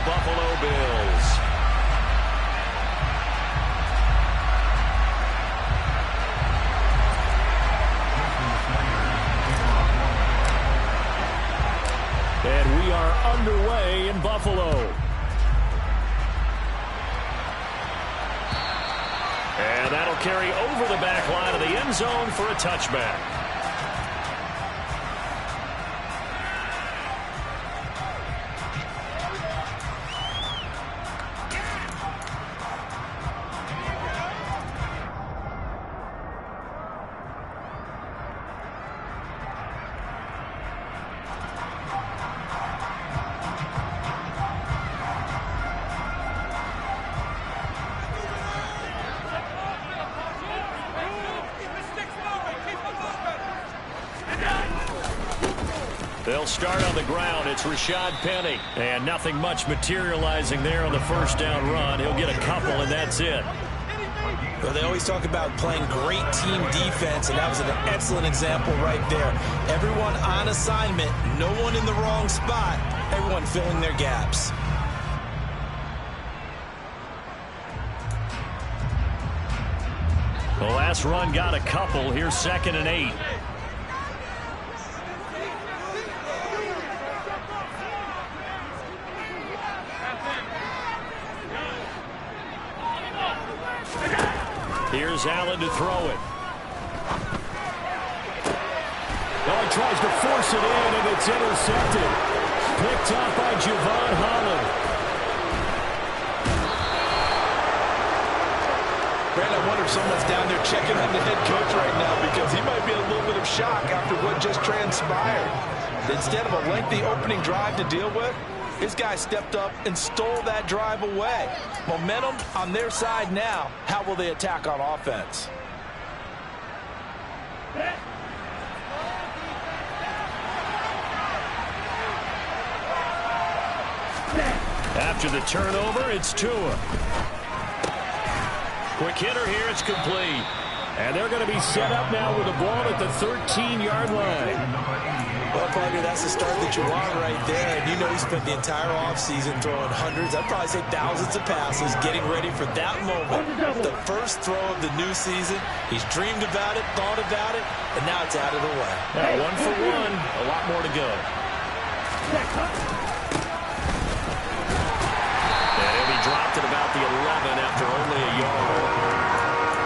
Buffalo Bills. And we are underway in Buffalo. And that'll carry over the back line of the end zone for a touchback. They'll start on the ground. It's Rashad Penny. And nothing much materializing there on the first down run. He'll get a couple, and that's it. Well, they always talk about playing great team defense, and that was an excellent example right there. Everyone on assignment, no one in the wrong spot, everyone filling their gaps. The last run got a couple. Here's 2nd and 8. Here's Allen to throw it. Oh, he tries to force it in, and it's intercepted. Picked off by Javon Holland. Brad, I wonder if someone's down there checking on the head coach right now, because he might be in a little bit of shock after what just transpired. Instead of a lengthy opening drive to deal with, his guy stepped up and stole that drive away. Momentum on their side now. How will they attack on offense? After the turnover, it's Tua. Quick hitter here, it's complete. And they're going to be set up now with the ball at the 13-yard line. Well, partner, that's the start that you want right there. And you know he spent the entire offseason throwing hundreds, I'd probably say thousands of passes, getting ready for that moment. The first throw of the new season. He's dreamed about it, thought about it, and now it's out of the way. Now, 1 for 1, a lot more to go. And he'll be dropped at about the 11 after only a yard.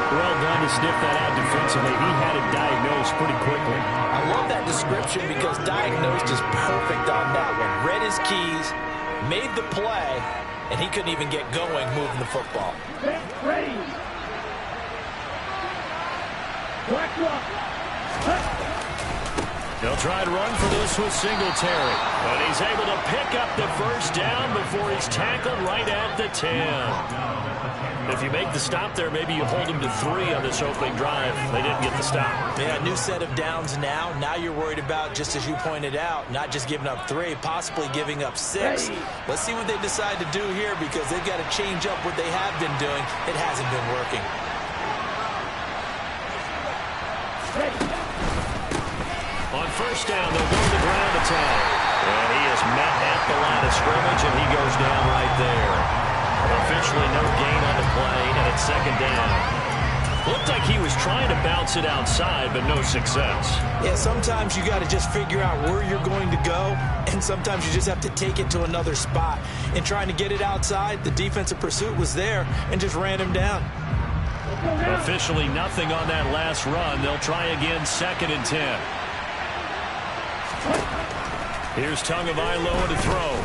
Well done to sniff that out defensively. He had it diagnosed pretty quickly. I love that description because diagnosed is perfect on that one. Read his keys, made the play, and he couldn't even get going moving the football. Ready. They'll try to run for this with Singletary. But he's able to pick up the first down before he's tackled right at the 10. If you make the stop there, maybe you hold them to 3 on this opening drive. They didn't get the stop. Yeah, new set of downs now. Now you're worried about, just as you pointed out, not just giving up 3, possibly giving up 6. Let's see what they decide to do here, because they've got to change up what they have been doing. It hasn't been working. On first down, they'll go to the ground attack. And he is met at the line of scrimmage, and he goes down right there. Officially no gain on the play, and it's 2nd down. Looked like he was trying to bounce it outside, but no success. Yeah, sometimes you got to just figure out where you're going to go, and sometimes you just have to take it to another spot. In trying to get it outside, the defensive pursuit was there and just ran him down. Officially nothing on that last run. They'll try again, 2nd and 10. Here's Tagovailoa to throw.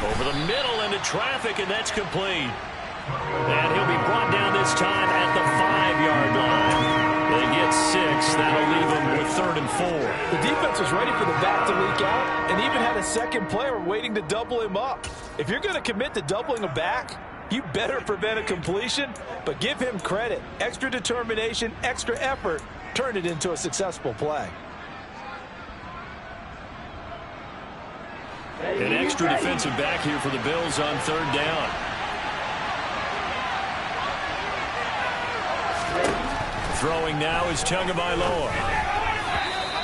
Over the middle into traffic, and that's complete. And he'll be brought down this time at the 5-yard line. They get 6. That'll leave them with 3rd and 4. The defense was ready for the back to leak out and even had a second player waiting to double him up. If you're going to commit to doubling a back, you better prevent a completion, but give him credit. Extra determination, extra effort, turned it into a successful play. An extra defensive back here for the Bills on 3rd down. Throwing now is Tagovailoa.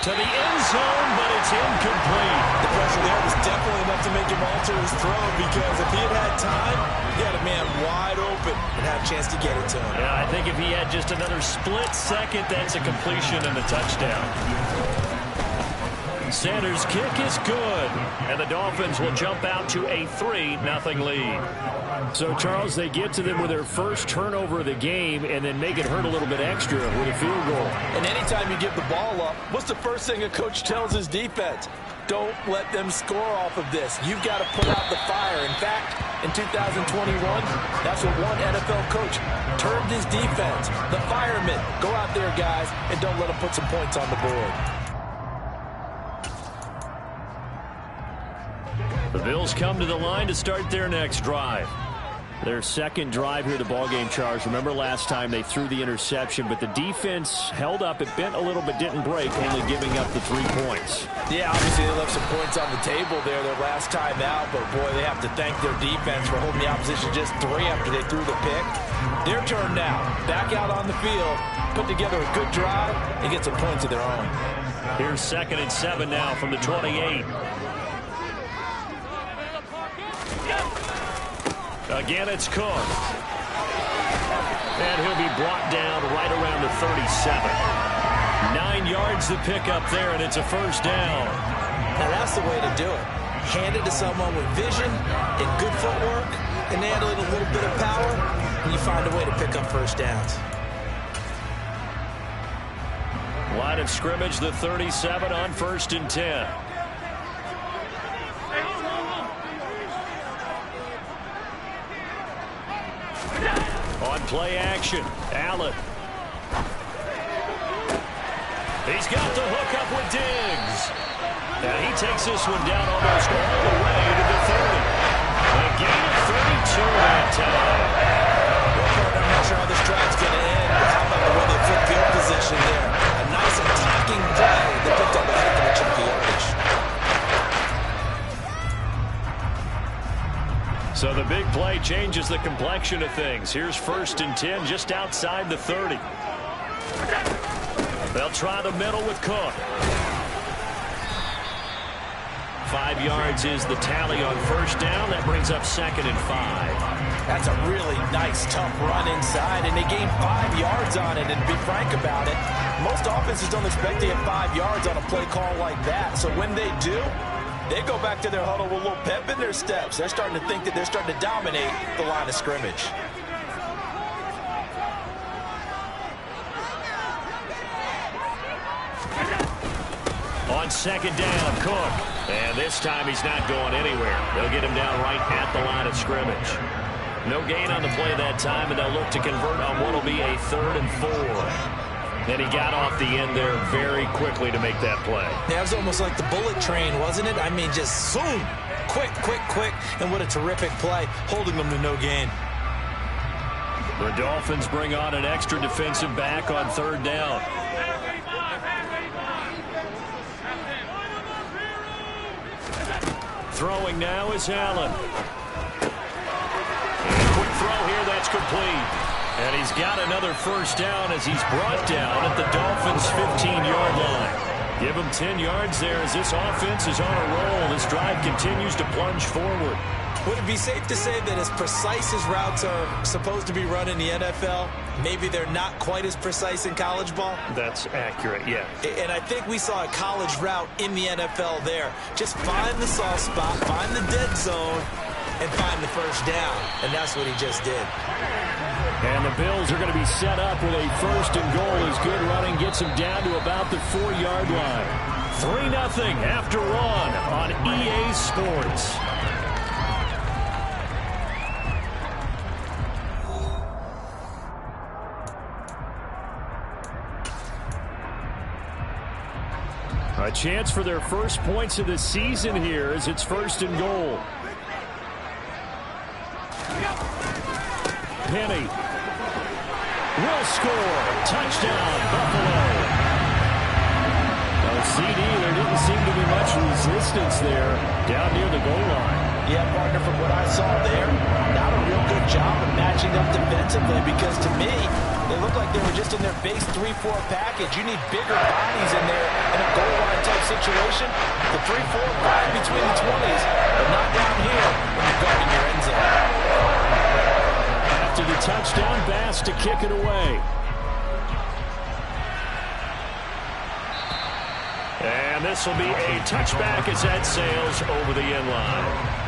to the end zone, but it's incomplete. The pressure there was definitely enough to make him alter his throw, because if he had time, he had a man wide open and had a chance to get it to him. Yeah, I think if he had just another split second, that's a completion and a touchdown. Sanders' kick is good, and the Dolphins will jump out to a 3-0 lead. So, Charles, they get to them with their first turnover of the game and then make it hurt a little bit extra with a field goal. And anytime you give the ball up, what's the first thing a coach tells his defense? Don't let them score off of this. You've got to put out the fire. In fact, in 2021, that's what one NFL coach termed his defense. The firemen. Go out there, guys, and don't let them put some points on the board. The Bills come to the line to start their next drive. Their second drive here, the ballgame, Charles. Remember last time they threw the interception, but the defense held up. It bent a little but didn't break, only giving up the 3 points. Yeah, obviously they left some points on the table there their last time out, but boy, they have to thank their defense for holding the opposition just 3 after they threw the pick. Their turn now. Back out on the field, put together a good drive, and get some points of their own. Here's 2nd and 7 now from the 28. Again, it's Cook. And he'll be brought down right around the 37. 9 yards to pick up there, and it's a first down. Now that's the way to do it. Hand it to someone with vision and good footwork, and add a little bit of power, and you find a way to pick up first downs. Line of scrimmage, the 37 on 1st and 10. On play action, Allen. He's got the hook up with Diggs. And he takes this one down almost all the way to the 30. A gain of 32 that time. I'm not sure how this drive's going to end, but how about the way they flip field position there? A nice attacking play that picked up a heck of a chunk of yardage. So the big play changes the complexion of things. Here's 1st and 10 just outside the 30. They'll try the middle with Cook. 5 yards is the tally on 1st down. That brings up 2nd and 5. That's a really nice, tough run inside, and they gained 5 yards on it. And to be frank about it, most offenses don't expect to get 5 yards on a play call like that. So when they do, they go back to their huddle with a little pep in their steps. They're starting to think that they're starting to dominate the line of scrimmage. On 2nd down, Cook. And this time he's not going anywhere. They'll get him down right at the line of scrimmage. No gain on the play that time, and they'll look to convert on what will be a 3rd and 4. And he got off the end there very quickly to make that play. Yeah, it was almost like the bullet train, wasn't it? I mean, just zoom. Quick, quick, quick. And what a terrific play, holding them to no gain. The Dolphins bring on an extra defensive back on 3rd down. Throwing now is Allen. Quick throw here, that's complete. And he's got another first down as he's brought down at the Dolphins' 15-yard line. Give him 10 yards there as this offense is on a roll. This drive continues to plunge forward. Would it be safe to say that as precise as routes are supposed to be run in the NFL, maybe they're not quite as precise in college ball? That's accurate, yeah. And I think we saw a college route in the NFL there. Just find the soft spot, find the dead zone, and find the first down. And that's what he just did. And the Bills are going to be set up with a 1st and goal as good running gets them down to about the 4-yard line. 3-0 after 1 on EA Sports. A chance for their first points of the season here as it's 1st and goal. Penny will score. Touchdown, Buffalo. CD, there didn't seem to be much resistance there down near the goal line. Yeah, partner, from what I saw there, not a real good job of matching up defensively, because to me, They looked like they were just in their base 3-4 package. You need bigger bodies in there in a goal line type situation. The 3-4 fine between the 20s, but not down here when you're guarding your end zone. After the touchdown, Bass to kick it away. And this will be a touchback as that sails over the end line.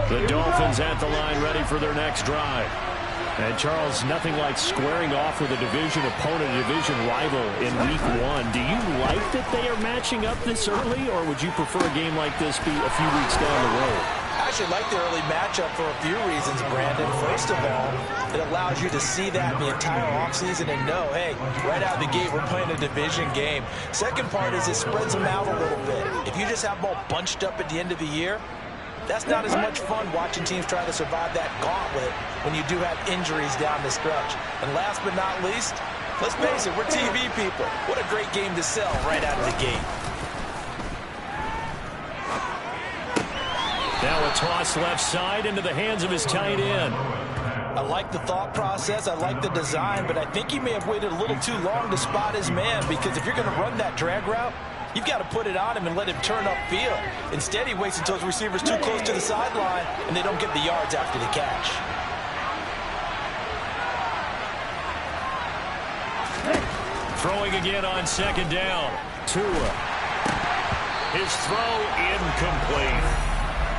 The Dolphins at the line ready for their next drive. And Charles, nothing like squaring off with a division opponent, a division rival in week 1. Do you like that they are matching up this early, or would you prefer a game like this be a few weeks down the road? I actually like the early matchup for a few reasons, Brandon. First of all, it allows you to see that in the entire offseason and know, hey, right out of the gate, we're playing a division game. Second part is it spreads them out a little bit. If you just have them all bunched up at the end of the year, that's not as much fun watching teams try to survive that gauntlet when you do have injuries down the stretch. And last but not least, let's face it, we're TV people. What a great game to sell right out of the gate. Now a toss left side into the hands of his tight end. I like the thought process. I like the design, but I think he may have waited a little too long to spot his man, because if you're going to run that drag route, you've got to put it on him and let him turn upfield. Instead, he waits until his receiver's too close to the sideline, and they don't get the yards after the catch. Throwing again on second down. Tua. His throw incomplete.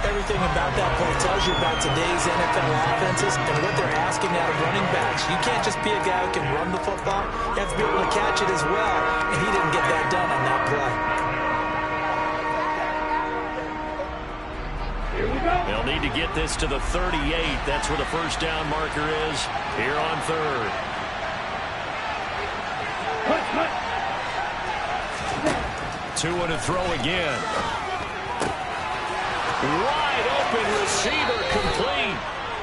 Everything about that play tells you about today's NFL offenses and what they're asking out of running backs. You can't just be a guy who can run the football. You have to be able to catch it as well, and he didn't get that done on that play. Here we go. They'll need to get this to the 38. That's where the first down marker is here on third. Tua to throw again. Wide open receiver complete.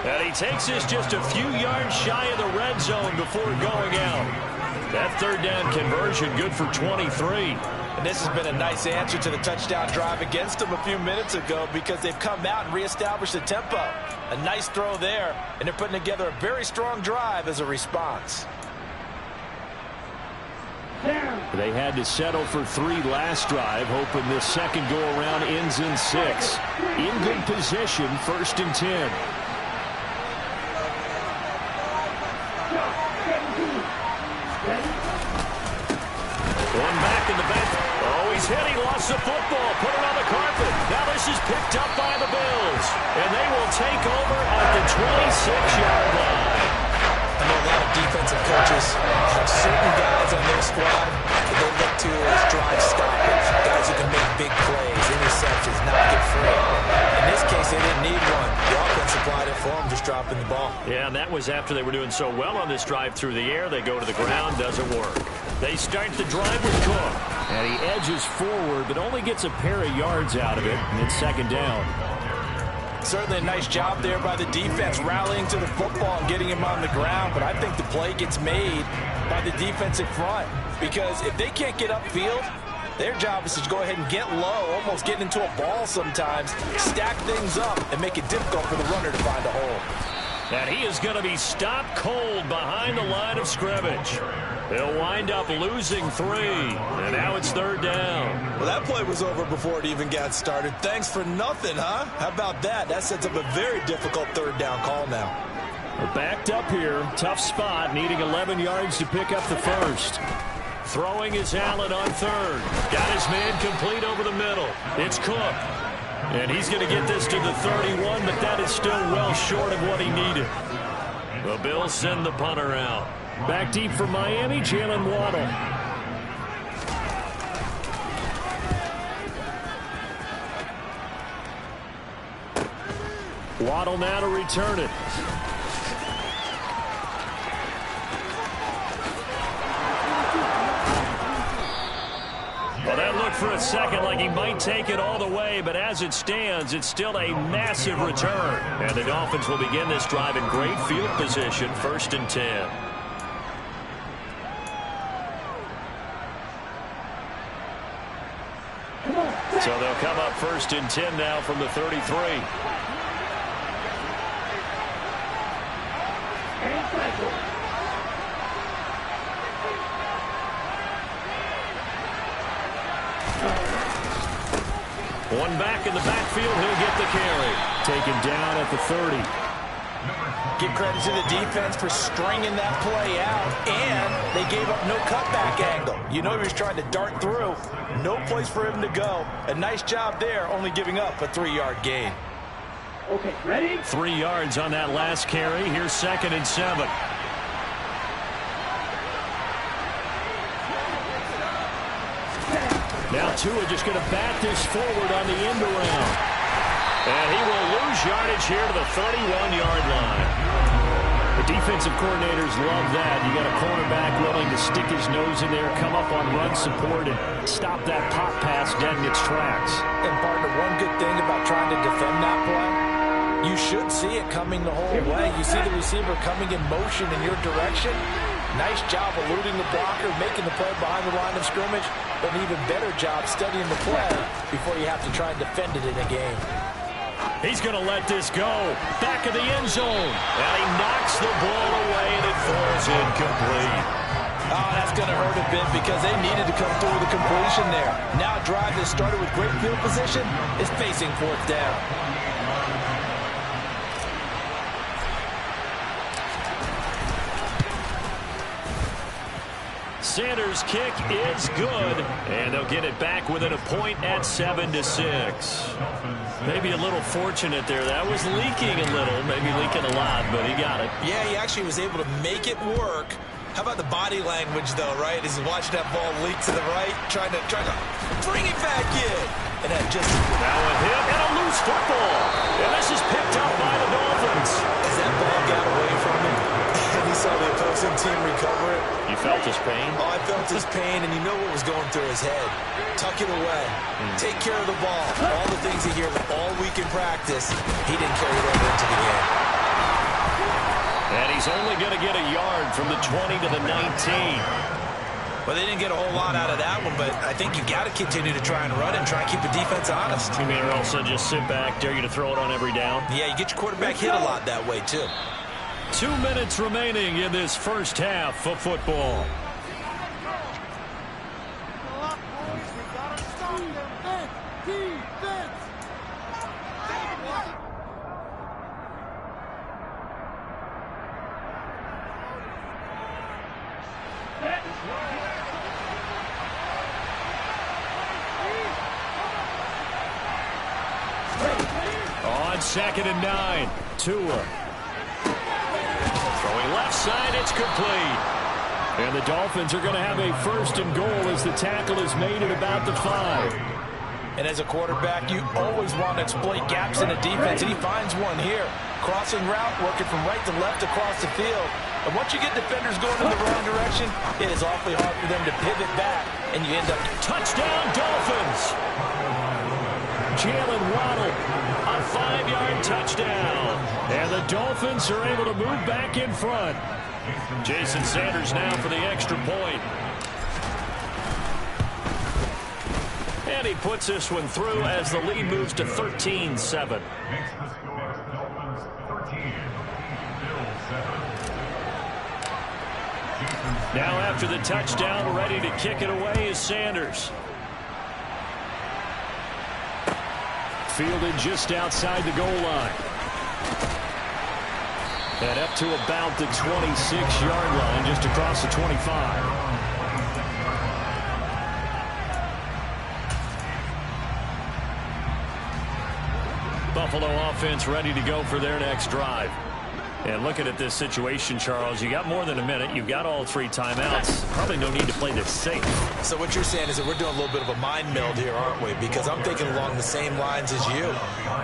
And he takes this just a few yards shy of the red zone before going out. That third down conversion good for 23. And this has been a nice answer to the touchdown drive against them a few minutes ago, because they've come out and reestablished the tempo. A nice throw there, and they're putting together a very strong drive as a response. They had to settle for 3 last drive, hoping this second go-around ends in 6. In good position, 1st and 10. One back in the back. Oh, he's hit. He lost the football. Put it on the carpet. Now this is picked up by the Bills. And they will take over at the 26-yard line. I know a lot of defensive coaches have certain guys on their squad that they look to as drive stoppers, guys who can make big plays, interceptions, not get free. In this case, they didn't need one. The offense supplied it for them, just dropping the ball. Yeah, and that was after they were doing so well on this drive through the air. They go to the ground, doesn't work. They start the drive with Cook. And he edges forward, but only gets a pair of yards out of it, and it's second down. Certainly a nice job there by the defense, rallying to the football and getting him on the ground. But I think the play gets made by the defensive front, because if they can't get upfield, their job is to go ahead and get low, almost get into a ball sometimes, stack things up, and make it difficult for the runner to find a hole. And he is going to be stopped cold behind the line of scrimmage. They'll wind up losing 3, and now it's third down. Well, that play was over before it even got started. Thanks for nothing, huh? How about that? That sets up a very difficult third down call now. We're backed up here. Tough spot, needing 11 yards to pick up the first. Throwing is Allen on third. Got his man complete over the middle. It's Cook. And he's going to get this to the 31, but that is still well short of what he needed. The Bills send the punter out. Back deep for Miami, Jalen Waddle. Waddle now to return it. Well, that looked for a second like he might take it all the way, but as it stands, it's still a massive return. And the Dolphins will begin this drive in great field position, 1st and 10. 1st and 10 now from the 33. One back in the backfield. He'll get the carry. Taken down at the 30. Give credit to the defense for stringing that play out, and they gave up no cutback angle. You know he was trying to dart through. No place for him to go. A nice job there, only giving up a 3-yard gain. Okay, ready? 3 yards on that last carry. Here's 2nd and 7. Now Tua just going to bat this forward on the end around. And he will lose yardage here to the 31-yard line. The defensive coordinators love that. You got a cornerback willing to stick his nose in there, come up on run support, and stop that pop pass dead in its tracks. And partner, one good thing about trying to defend that play, you should see it coming the whole way. You see the receiver coming in motion in your direction. Nice job eluding the blocker, making the play behind the line of scrimmage, but an even better job studying the play before you have to try and defend it in a game. He's going to let this go. Back of the end zone. And he knocks the ball away, and it falls incomplete. Oh, that's going to hurt a bit because they needed to come through with a completion there. Now a drive that started with great field position is facing 4th down. Sanders' kick is good, and they'll get it back within a point at 7-6. Maybe a little fortunate there. That was leaking a little, maybe leaking a lot, but he got it. Yeah, he actually was able to make it work. How about the body language, though, right? As he's watching that ball leak to the right, trying to bring it back in. And that just... Now a hit and a loose football. And this is picked up by the Dolphins. As that ball got away from him, and he saw the opposing team recover it. You felt his pain? Oh, I felt his pain, and you know what was going through his head. Tuck it away. Take care of the ball. All the things he hears all week in practice, he didn't carry it over into the game. And he's only going to get a yard from the 20 to the 19. Well, they didn't get a whole lot out of that one, but I think you got to continue to try and run and try and keep the defense honest. You mean also just sit back, dare you to throw it on every down? Yeah, you get your quarterback hit a lot that way, too. 2 minutes remaining in this first half of football. On 2nd and 9, Tua. Throwing left side, it's complete. And the Dolphins are going to have a 1st and goal as the tackle is made at about the 5. And as a quarterback, you always want to exploit gaps in the defense, and he finds one here. Crossing route, working from right to left across the field. And once you get defenders going in the wrong direction, it is awfully hard for them to pivot back, and you end up... Touchdown, Dolphins! Jalen Waddle, a 5-yard touchdown. And the Dolphins are able to move back in front. Jason Sanders now for the extra point. And he puts this one through as the lead moves to 13-7. Now after the touchdown, ready to kick it away is Sanders. Fielded just outside the goal line. And up to about the 26-yard line, just across the 25. Buffalo offense ready to go for their next drive. And looking at this situation, Charles, you got more than a minute. You've got all 3 timeouts. Probably no need to play this safe. So what you're saying is that we're doing a little bit of a mind meld here, aren't we? Because I'm thinking along the same lines as you.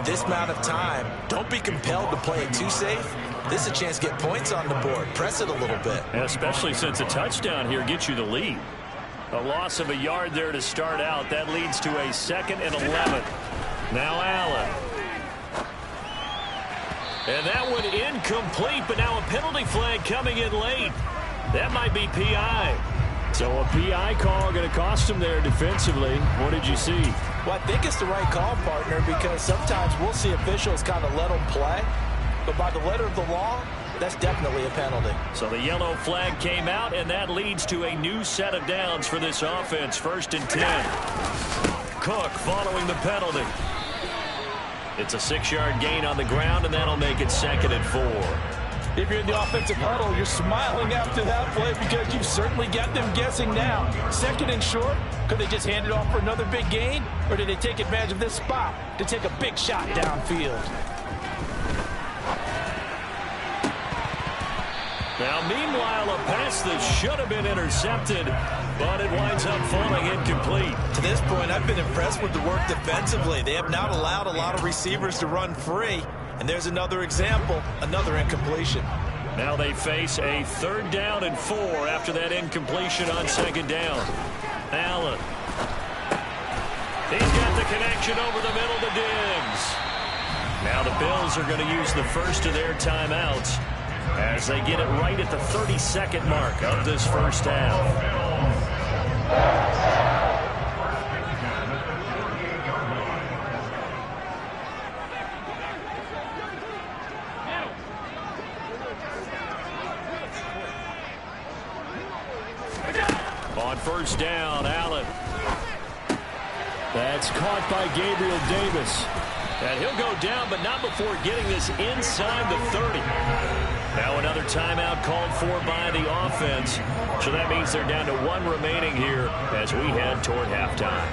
This amount of time, don't be compelled to play it too safe. This is a chance to get points on the board. Press it a little bit. And especially since a touchdown here gets you the lead. A loss of a yard there to start out. That leads to a 2nd and 11. Now Allen. And that one incomplete, but now a penalty flag coming in late. That might be PI. So a PI call going to cost him there defensively. What did you see? Well, I think it's the right call, partner, because sometimes we'll see officials kind of let them play. But by the letter of the law, that's definitely a penalty. So the yellow flag came out, and that leads to a new set of downs for this offense. 1st and 10. Cook following the penalty. It's a 6-yard gain on the ground, and that'll make it 2nd and 4. If you're in the offensive huddle, you're smiling after that play because you've certainly got them guessing now. 2nd and short, could they just hand it off for another big gain? Or did they take advantage of this spot to take a big shot downfield? Now, meanwhile, a pass that should have been intercepted, but it winds up falling incomplete. To this point, I've been impressed with the work defensively. They have not allowed a lot of receivers to run free. And there's another example, another incompletion. Now they face a 3rd down and 4 after that incompletion on 2nd down. Allen. He's got the connection over the middle to Diggs. Now the Bills are going to use the first of their timeouts as they get it right at the 32nd mark of this first half. On 1st down, Allen. That's caught by Gabriel Davis. And he'll go down, but not before getting this inside the 30. Now another timeout called for by the offense. So that means they're down to 1 remaining here as we head toward halftime.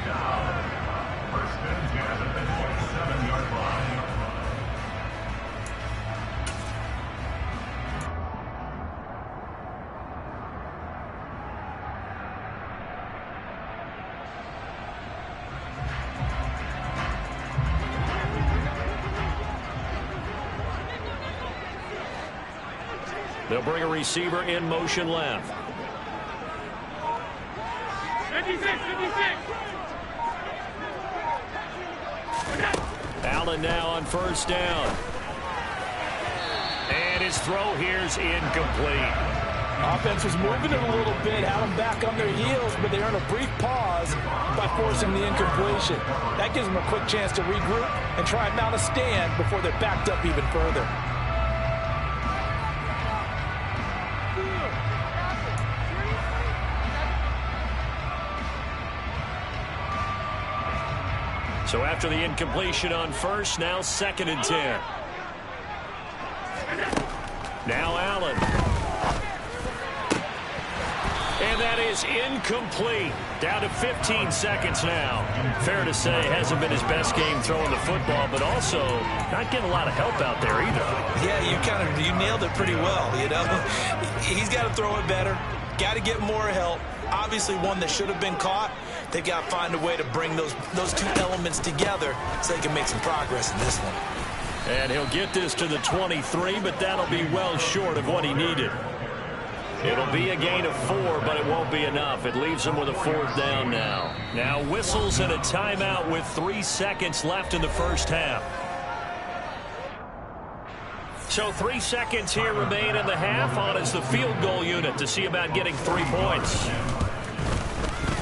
They'll bring a receiver in motion left. 56. Allen now on 1st down. And his throw here's incomplete. Offense was moving it a little bit, had them back on their heels, but they earned a brief pause by forcing the incompletion. That gives them a quick chance to regroup and try and mount a stand before they're backed up even further. So after the incompletion on 1st, now 2nd and 10. Now Allen. And that is incomplete. Down to 15 seconds now. Fair to say, hasn't been his best game throwing the football, but also not getting a lot of help out there either. Yeah, you nailed it pretty well, you know. He's got to throw it better. Got to get more help. Obviously one that should have been caught. They've got to find a way to bring those 2 elements together so they can make some progress in this one. And he'll get this to the 23, but that'll be well short of what he needed. It'll be a gain of 4, but it won't be enough. It leaves him with a 4th down now. Now whistles and a timeout with 3 seconds left in the first half. So 3 seconds here remain in the half. On is the field goal unit to see about getting 3 points.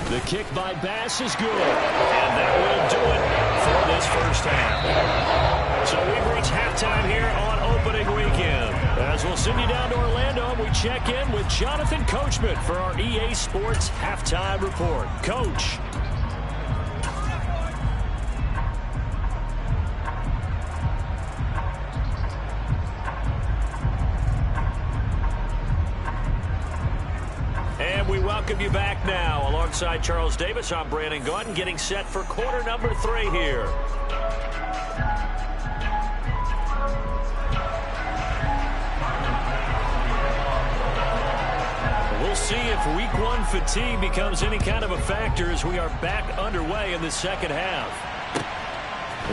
The kick by Bass is good. And that will do it for this first half. So we've reached halftime here on opening weekend. As we'll send you down to Orlando, we check in with Jonathan Coachman for our EA Sports Halftime Report. Coach. And we welcome you back now. Alongside Charles Davis, I'm Brandon Gaudin, getting set for quarter number 3 here. We'll see if week 1 fatigue becomes any kind of a factor as we are back underway in the second half.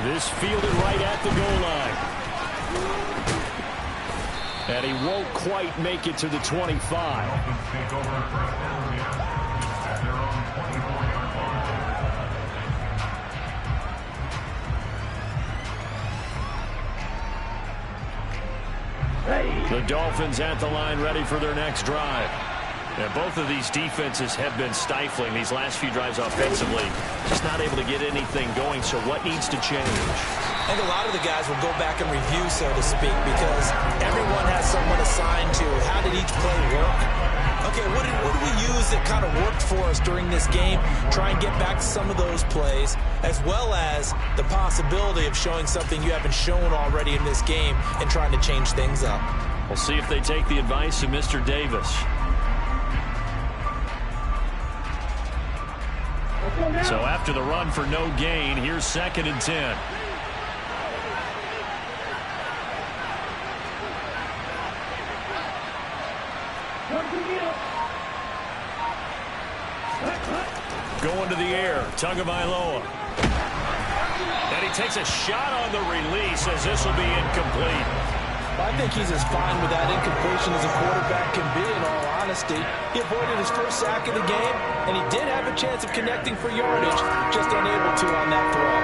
This fielded right at the goal line. And he won't quite make it to the 25. The Dolphins at the line ready for their next drive. And both of these defenses have been stifling these last few drives offensively. Just not able to get anything going, so what needs to change? I think a lot of the guys will go back and review, so to speak, because everyone has someone assigned to how did each play work. Okay, what did we use that kind of worked for us during this game? Try and get back to some of those plays, as well as the possibility of showing something you haven't shown already in this game and trying to change things up. We'll see if they take the advice of Mr. Davis. So after the run for no gain, here's 2nd and 10. Going to the air, Tagovailoa. And he takes a shot on the release as this will be incomplete. I think he's as fine with that incompletion as a quarterback can be, in all honesty. He avoided his first sack of the game, and he did have a chance of connecting for yardage, just unable to on that throw.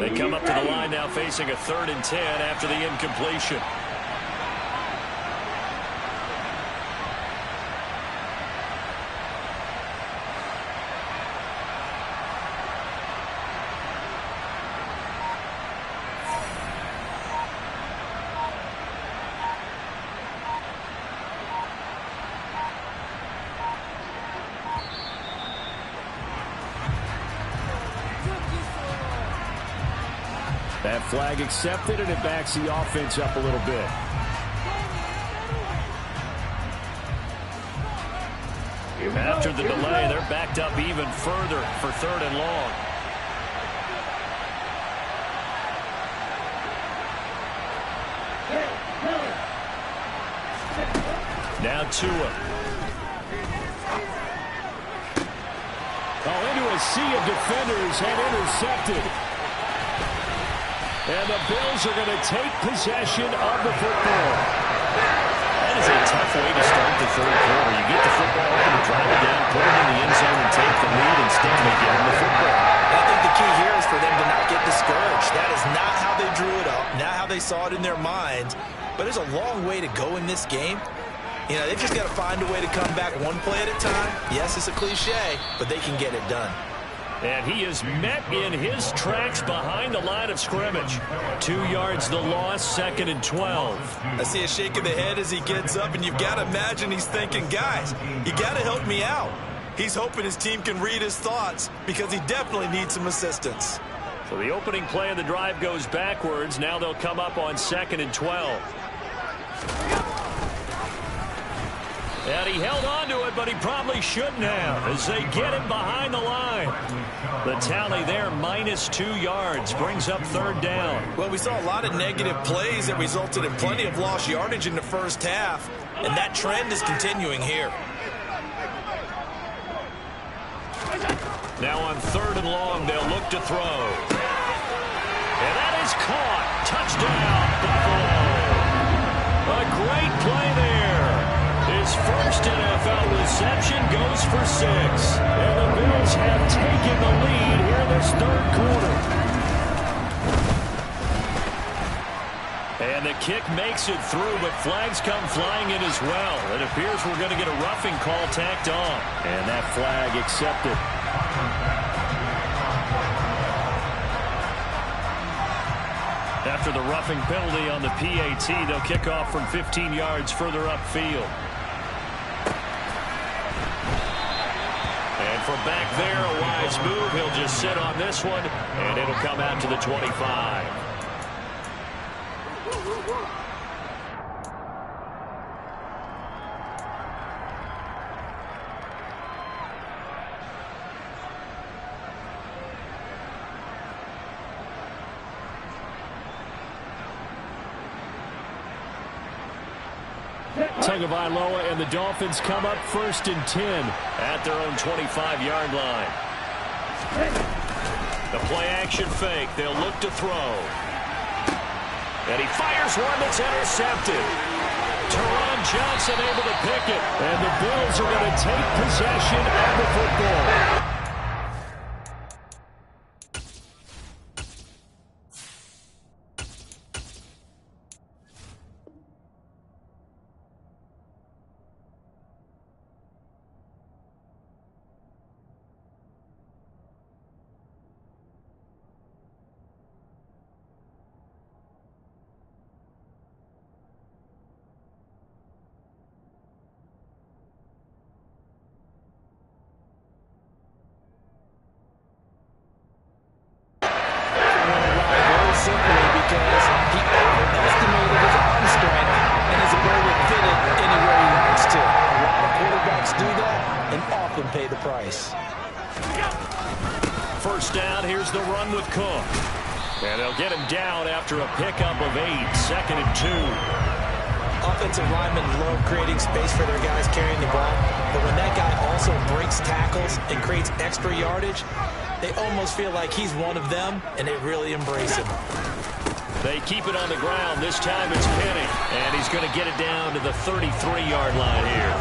They come up to the line now facing a 3rd and 10 after the incompletion. That flag accepted, and it backs the offense up a little bit. After the delay, they're backed up even further for 3rd and long. Now Tua. Into a sea of defenders and intercepted. And the Bills are going to take possession of the football. That is a tough way to start the 3rd quarter. You get the football up and drive it down, put it in the end zone, and take the lead, and still make it in the football. I think the key here is for them to not get discouraged. That is not how they drew it up, not how they saw it in their minds. But there's a long way to go in this game. You know, they've just got to find a way to come back one play at a time. Yes, it's a cliche, but they can get it done. And he is met in his tracks behind the line of scrimmage. 2 yards the loss, 2nd and 12. I see a shake of the head as he gets up, and you've got to imagine he's thinking, guys, you got to help me out. He's hoping his team can read his thoughts because he definitely needs some assistance. So the opening play of the drive goes backwards. Now they'll come up on 2nd and 12. And he held on to it, but he probably shouldn't have as they get him behind the line. The tally there, -2 yards, brings up 3rd down. Well, we saw a lot of negative plays that resulted in plenty of lost yardage in the first half, and that trend is continuing here. Now on 3rd and long, they'll look to throw. And that is caught. Touchdown, Buffalo. A great play there. His first NFL reception goes for 6. And the Bills have taken the lead here in this 3rd quarter. And the kick makes it through, but flags come flying in as well. It appears we're going to get a roughing call tacked on. And that flag accepted. After the roughing penalty on the PAT, they'll kick off from 15 yards further upfield. And from back there, a wise move. He'll just sit on this one, and it'll come out to the 25. Tagovailoa and the Dolphins come up 1st and 10 at their own 25-yard line. The play action fake. They'll look to throw. And he fires one that's intercepted. Teron Johnson able to pick it. And the Bills are going to take possession of the football. price. First down, here's the run with Cook. And they'll get him down after a pickup of 8, 2nd and 2. Offensive linemen love creating space for their guys carrying the ball, but when that guy also breaks tackles and creates extra yardage, they almost feel like he's one of them, and they really embrace him. They keep it on the ground. This time it's Penny, and he's going to get it down to the 33-yard line here.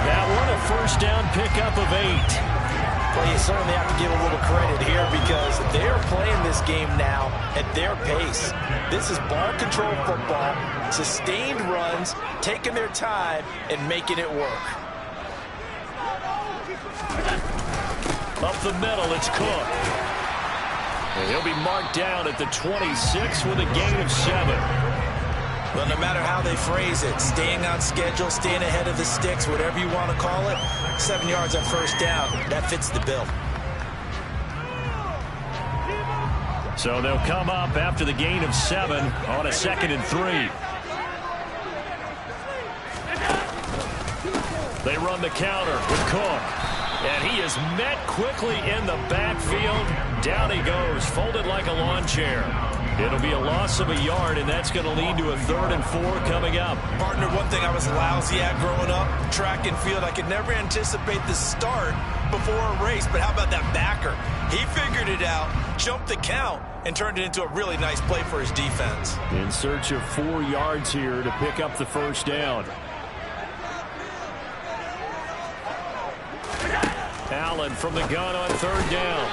That one a first down pickup of 8. Well, you certainly have to give a little credit here because they're playing this game now at their pace. This is ball control football, sustained runs, taking their time, and making it work. Up the middle, it's Cook. And he'll be marked down at the 26 with a gain of 7. Well, no matter how they phrase it, staying on schedule, staying ahead of the sticks, whatever you want to call it, 7 yards on first down, that fits the bill. So they'll come up after the gain of 7 on a 2nd and 3. They run the counter with Cook. And he is met quickly in the backfield. Down he goes, folded like a lawn chair. It'll be a loss of a yard, and that's going to lead to a 3rd and 4 coming up. Partner, one thing I was lousy at growing up, track and field, I could never anticipate the start before a race, but how about that backer? He figured it out, jumped the count, and turned it into a really nice play for his defense. In search of 4 yards here to pick up the first down. Allen from the gun on 3rd down.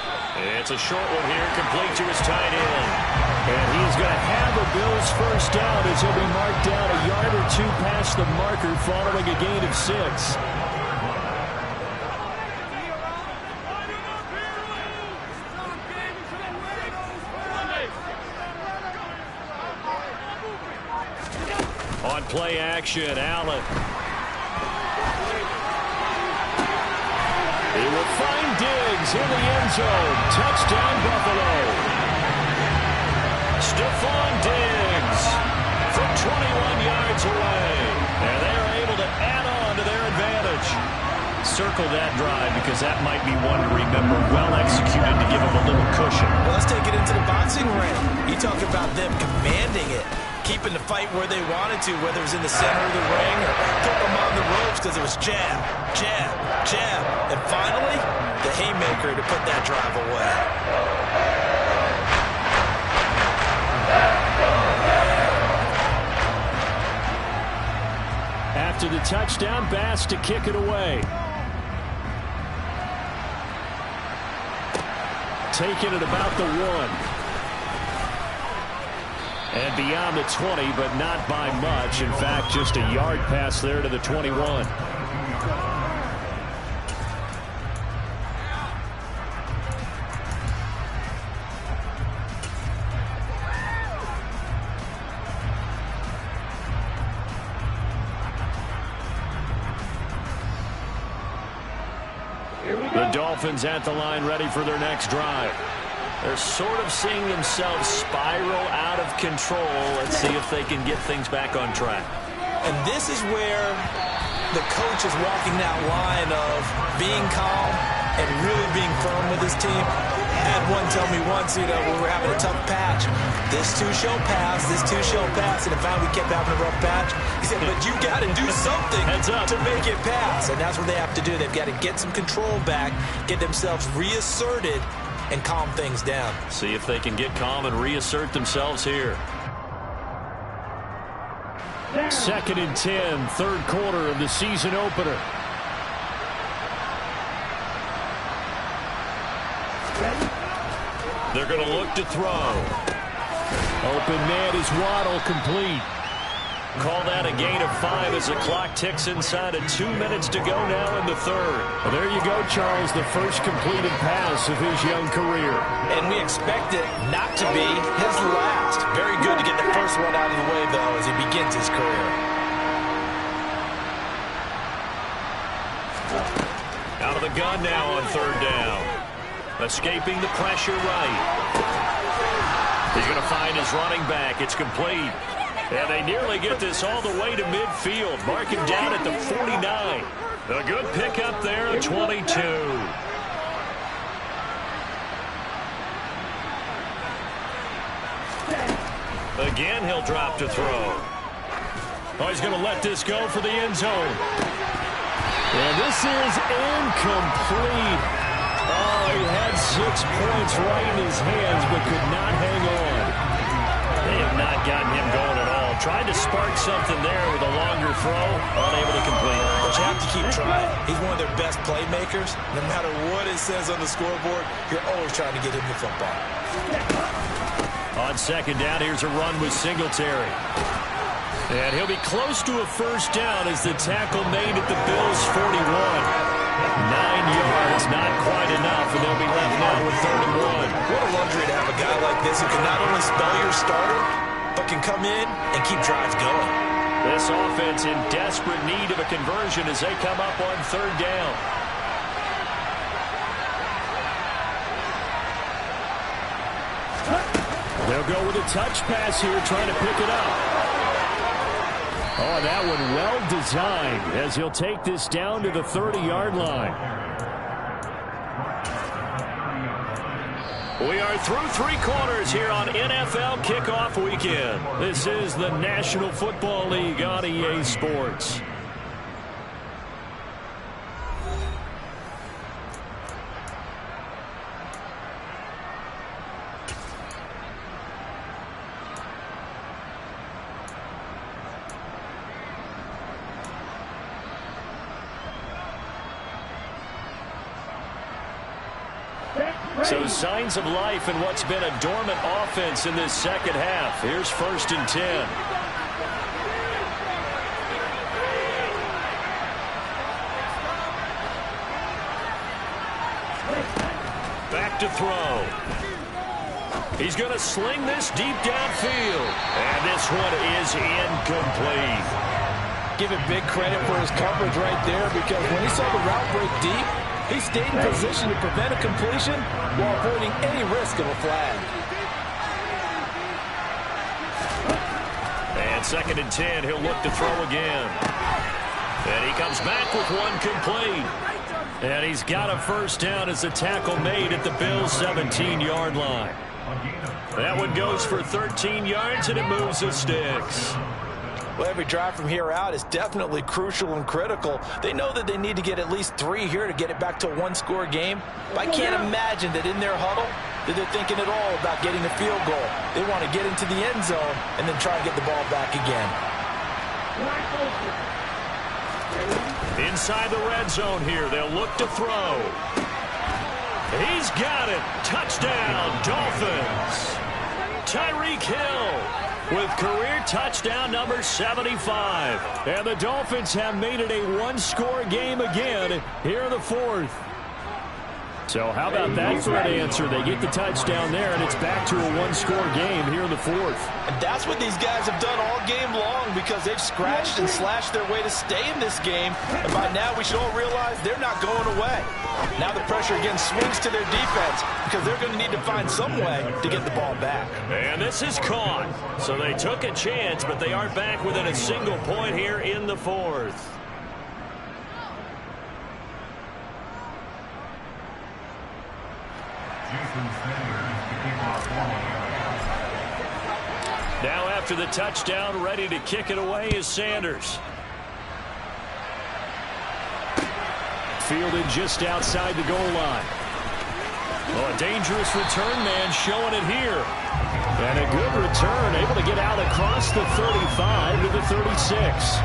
It's a short one here, complete to his tight end. And he's going to have a Bills first down as he'll be marked down a yard or 2 past the marker following a gain of 6. On play action, Allen. He will find Diggs in the end zone. Touchdown, Buffalo. Stephon Diggs from 21 yards away. And they are able to add on to their advantage. Circle that drive because that might be one to remember. Well executed to give them a little cushion. Well, let's take it into the boxing ring. You talk about them commanding it, keeping the fight where they wanted to, whether it was in the center of the ring or put them on the ropes because it was jab, jab, jab. And finally, the haymaker to put that drive away. After the touchdown, Bass to kick it away. Taking it about the 1. And beyond the 20, but not by much. In fact, just a yard pass there to the 21. The Dolphins at the line ready for their next drive. They're sort of seeing themselves spiral out of control. Let's see if they can get things back on track. And this is where the coach is walking that line of being calm and really being firm with his team. I had one tell me once, when we were having a tough patch, this too shall pass, this too shall pass. And in fact, we kept having a rough patch. He said, but you got to do something to make it pass. And that's what they have to do. They've got to get some control back, get themselves reasserted, and calm things down. See if they can get calm and reassert themselves here. 2nd and 10, 3rd quarter of the season opener. They're going to look to throw. Open man is Waddle, complete. Call that a gain of 5 as the clock ticks inside of 2 minutes to go now in the 3rd. Well, there you go, Charles, the first completed pass of his young career. And we expect it not to be his last. Very good to get the first one out of the way, though, as he begins his career. Out of the gun now on 3rd down. Escaping the pressure right. He's going to find his running back. It's complete. And they nearly get this all the way to midfield. Mark him down at the 49. A good pickup there at 22. Again, he'll drop to throw. Oh, he's going to let this go for the end zone. And this is incomplete. Oh, he had 6 points right in his hands, but could not hang on. They have not gotten him going at all. Tried to spark something there with a longer throw, unable to complete. But you have to keep trying. He's one of their best playmakers. No matter what it says on the scoreboard, you're always trying to get him the football. On second down, here's a run with Singletary. And he'll be close to a first down as the tackle made at the Bills' 41. 9 yards, not quite enough, and they'll be left now with 3rd and 1. What a luxury to have a guy like this who can not only spell your starter, but can come in and keep drives going. This offense in desperate need of a conversion as they come up on 3rd down. They'll go with a touch pass here, trying to pick it up. Oh, that one well designed as he'll take this down to the 30-yard line. We are through 3 quarters here on NFL Kickoff Weekend. This is the National Football League on EA Sports. So signs of life in what's been a dormant offense in this second half. Here's 1st and 10. Back to throw. He's going to sling this deep downfield. And this one is incomplete. Give him big credit for his coverage right there, because when he saw the route break deep, he stayed in position to prevent a completion while avoiding any risk of a flag. And 2nd and 10, he'll look to throw again. And he comes back with one complete. And he's got a first down as the tackle made at the Bills' 17-yard line. That one goes for 13 yards, and it moves the sticks. Well, every drive from here out is definitely crucial and critical. They know that they need to get at least 3 here to get it back to a 1-score game. But I can't imagine that in their huddle that they're thinking at all about getting a field goal. They want to get into the end zone and then try and get the ball back again. Inside the red zone here, they'll look to throw. He's got it. Touchdown, Dolphins. Tyreek Hill with career touchdown number 75. And the Dolphins have made it a 1-score game again here in the 4th. So how about that for an answer? They get the touchdown there, and it's back to a 1-score game here in the 4th. And that's what these guys have done all game long, because they've scratched and slashed their way to stay in this game. And by now, we should all realize they're not going away. Now the pressure again swings to their defense, because they're going to need to find some way to get the ball back. And this is caught. So they took a chance, but they aren't back within a single point here in the 4th. Now after the touchdown, ready to kick it away is Sanders. Fielded just outside the goal line. Oh, a dangerous return man showing it here. And a good return, able to get out across the 35 to the 36.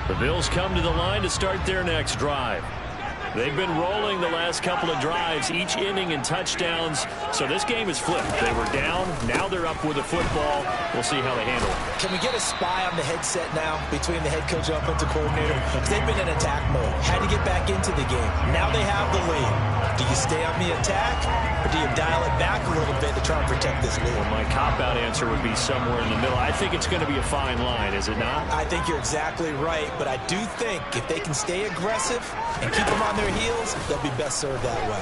The Bills come to the line to start their next drive. They've been rolling the last couple of drives, each inning in touchdowns. So this game is flipped. They were down. Now they're up with the football. We'll see how they handle it. Can we get a spy on the headset now between the head coach and offensive coordinator? Because they've been in attack mode. Had to get back into the game. Now they have the lead. Do you stay on the attack, or do you dial it back a little bit way to try and protect this lead. Well, my cop-out answer would be somewhere in the middle. I think it's going to be a fine line, is it not? I think you're exactly right, but I do think if they can stay aggressive and keep them on their heels, they'll be best served that way.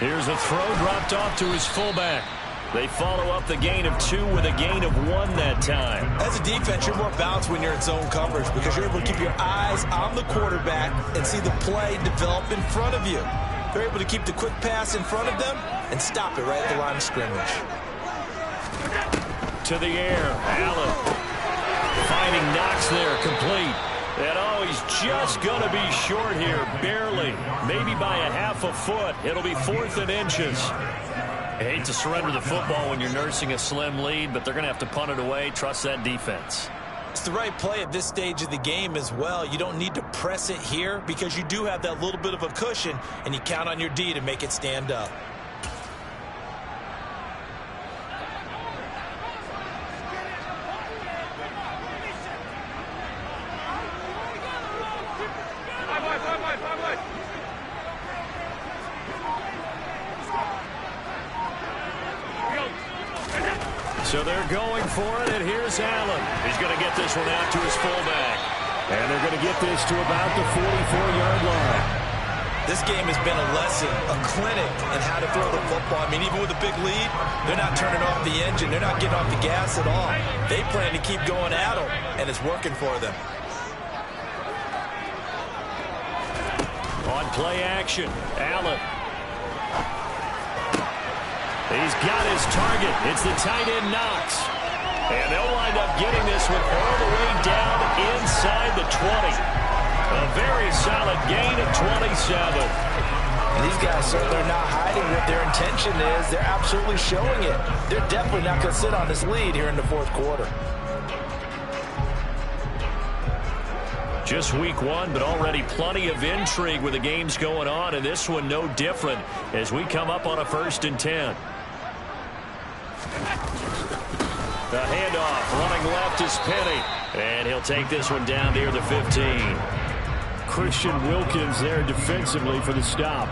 Here's a throw dropped off to his fullback. They follow up the gain of 2 with a gain of 1 that time. As a defense, you're more balanced when you're in zone coverage because you're able to keep your eyes on the quarterback and see the play develop in front of you. They're able to keep the quick pass in front of them and stop it right at the line of scrimmage. To the air, Allen finding Knox there, complete. And oh, he's just going to be short here, barely. Maybe by a half a foot. It'll be 4th and inches. I hate to surrender the football when you're nursing a slim lead, but they're going to have to punt it away. Trust that defense. It's the right play at this stage of the game as well. You don't need to press it here because you do have that little bit of a cushion, and you count on your D to make it stand up. So they're going for it, and here's Allen. He's going to get this one out to his fullback. And they're going to get this to about the 44-yard line. This game has been a lesson, a clinic in how to throw the football. I mean, even with a big lead, they're not turning off the engine. They're not getting off the gas at all. They plan to keep going at them, and it's working for them. On play action, Allen. He's got his target. It's the tight end, Knox. And they'll wind up getting this one all the way down inside the 20. A very solid gain of 27. And these guys certainly are not hiding what their intention is. They're absolutely showing it. They're definitely not going to sit on this lead here in the 4th quarter. Just week 1, but already plenty of intrigue with the games going on, and this one no different as we come up on a 1st and 10. The handoff, running left is Penny, and he'll take this one down near the 15. Christian Wilkins there defensively for the stop.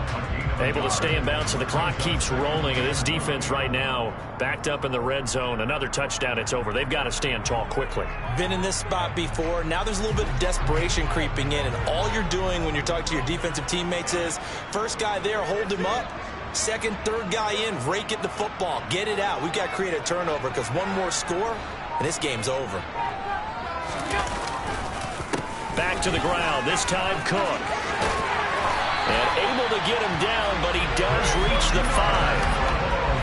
Able to stay in bounds, so the clock keeps rolling, and this defense right now backed up in the red zone. Another touchdown, it's over. They've got to stand tall quickly. Been in this spot before. Now there's a little bit of desperation creeping in, and all you're doing when you're talking to your defensive teammates is first guy there, hold him up. Second, third guy in, rake at the football. Get it out. We've got to create a turnover because one more score, and this game's over. Back to the ground, this time Cook. And able to get him down, but he does reach the 5.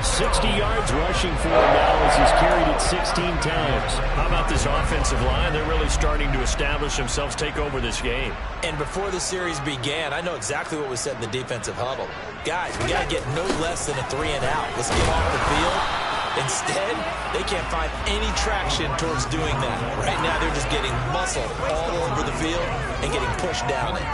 60 yards rushing for him now as he's carried it 16 times. How about this offensive line? They're really starting to establish themselves, take over this game. And before the series began, I know exactly what was said in the defensive huddle. Guys, we got to get no less than a 3 and out. Let's get off the field. Instead, they can't find any traction towards doing that. Right now, they're just getting muscle all over the field and getting pushed down it.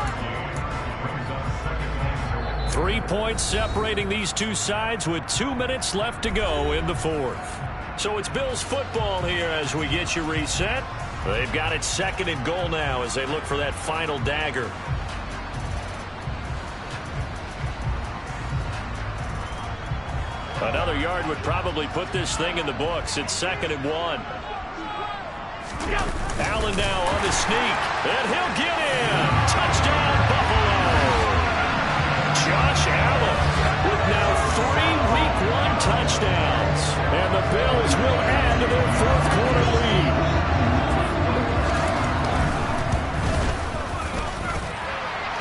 3 points separating these two sides with 2 minutes left to go in the 4th. So it's Bills football here as we get you reset. They've got it 2nd and goal now as they look for that final dagger. Another yard would probably put this thing in the books. It's 2nd and 1. Allen now on the sneak, and he'll get in. Touchdown, Buffalo. Josh Allen with now 3 Week 1 touchdowns. And the Bills will add to their 4th quarter lead.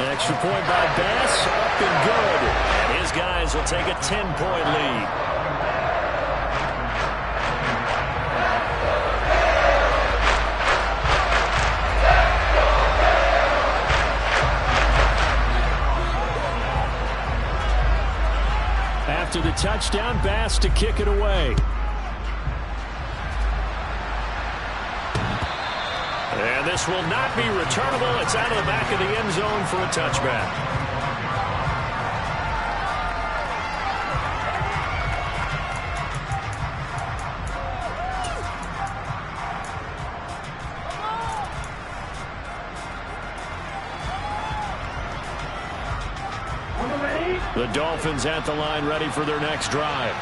Extra point by Bass, up and good. And his guys will take a 10-point lead. After the touchdown, Bass to kick it away. And this will not be returnable. It's out of the back of the end zone for a touchback. The Dolphins at the line, ready for their next drive.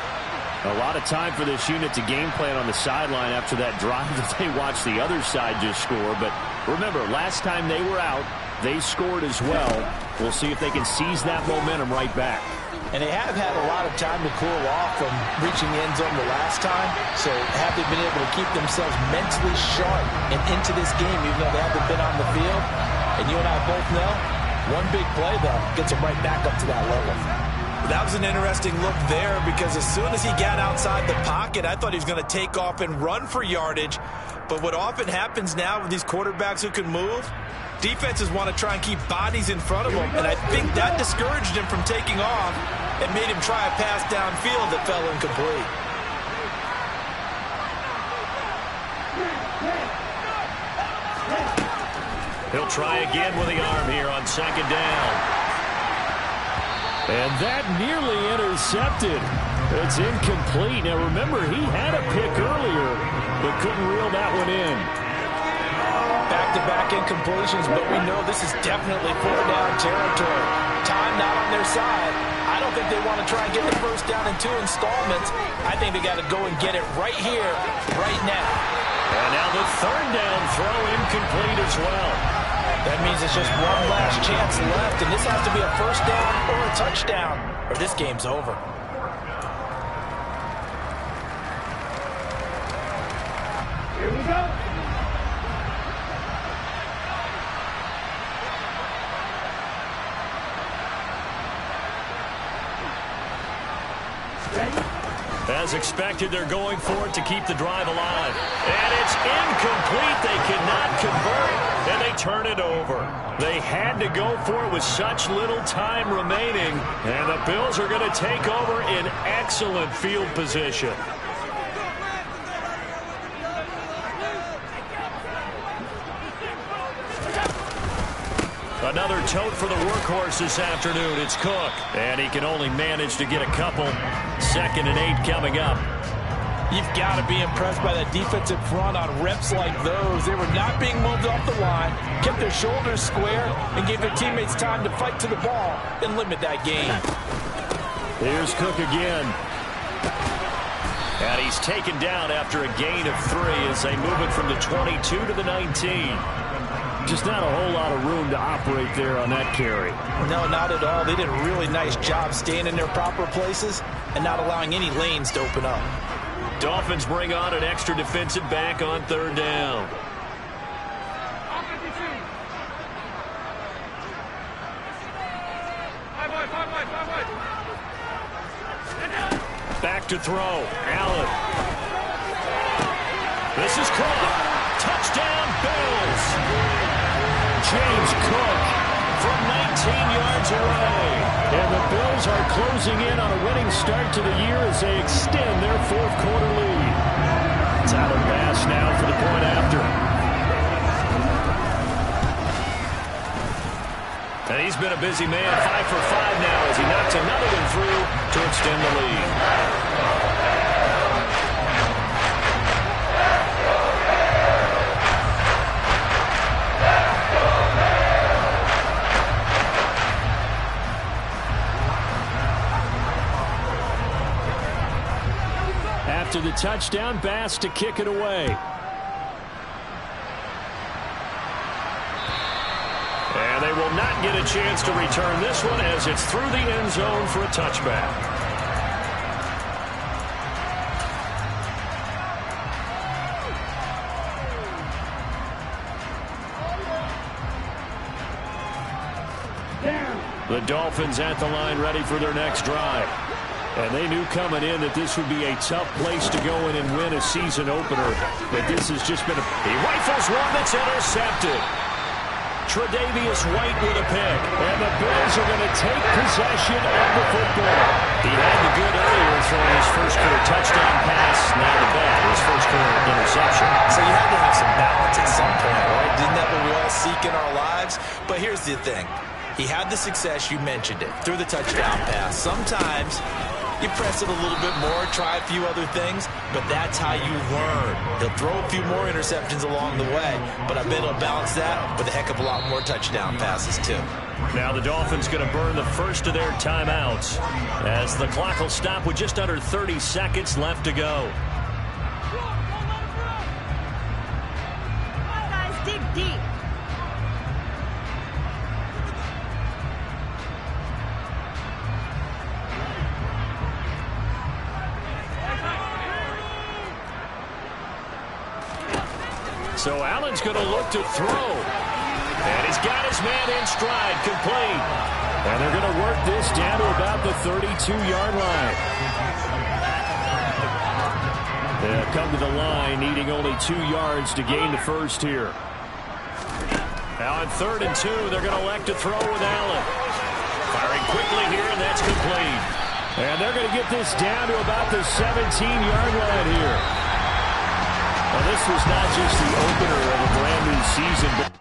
A lot of time for this unit to game plan on the sideline after that drive that they watched the other side just score. But remember, last time they were out, they scored as well. We'll see if they can seize that momentum right back. And they have had a lot of time to cool off from reaching the end zone the last time. So have they been able to keep themselves mentally sharp and into this game, even though they haven't been on the field? And you and I both know, one big play, though, gets them right back up to that level. That was an interesting look there because as soon as he got outside the pocket, I thought he was going to take off and run for yardage. But what often happens now with these quarterbacks who can move, defenses want to try and keep bodies in front of them. And I think that discouraged him from taking off and made him try a pass downfield that fell incomplete. He'll try again with the arm here on second down. And that nearly intercepted. It's incomplete. Now remember, he had a pick earlier, but couldn't reel that one in. Back-to-back incompletions, but we know this is definitely four-down territory. Time not on their side. I don't think they want to try and get the first down in 2 installments. I think they got to go and get it right here, right now. And now the third down throw incomplete as well. That means it's just one last chance left, and this has to be a first down or a touchdown, or this game's over. Here we go. As expected, they're going for it to keep the drive alive. And it's incomplete. They cannot convert, and they turn it over. They had to go for it with such little time remaining, and the Bills are going to take over in excellent field position. Another tote for the workhorse this afternoon. It's Cook, and he can only manage to get a couple. 2nd and 8 coming up. You've got to be impressed by that defensive front on reps like those. They were not being moved off the line, kept their shoulders square, and gave their teammates time to fight to the ball and limit that gain. Here's Cook again. And he's taken down after a gain of 3 as they move it from the 22 to the 19. Just not a whole lot of room to operate there on that carry. No, not at all. They did a really nice job staying in their proper places and not allowing any lanes to open up. Dolphins bring on an extra defensive back on 3rd down. Back to throw. Allen. This is caught. Touchdown, Bills. James Cook from 19 yards away. And the Bills are closing in on a winning start to the year as they extend their 4th quarter lead. Tyler Bass now for the point after. And he's been a busy man, 5 for 5 now as he knocks another one through to extend the lead. After the touchdown, Bass to kick it away. And they will not get a chance to return this one as it's through the end zone for a touchback. The Dolphins at the line ready for their next drive. And they knew coming in that this would be a tough place to go in and win a season opener. But this has just been he rifles one that's intercepted. Tre'Davious White with a pick. And the Bills are going to take possession of the football. He had the good earlier throwing his first career touchdown pass. Now the bad, his first career interception. So you had to have some balance at some point, right? Isn't that what we all seek in our lives? But here's the thing. He had the success, you mentioned it, through the touchdown pass. Sometimes you press it a little bit more, try a few other things, but that's how you learn. He'll throw a few more interceptions along the way, but I bet he'll balance that with a heck of a lot more touchdown passes, too. Now the Dolphins going to burn the first of their timeouts as the clock will stop with just under 30 seconds left to go. Come on, guys, dig deep. So Allen's going to look to throw. And he's got his man in stride, complete. And they're going to work this down to about the 32-yard line. They'll come to the line, needing only 2 yards to gain the first here. Now on 3rd and 2, they're going to elect to throw with Allen. Firing quickly here, and that's complete. And they're going to get this down to about the 17-yard line here. Well, this was not just the opener of a brand new season, but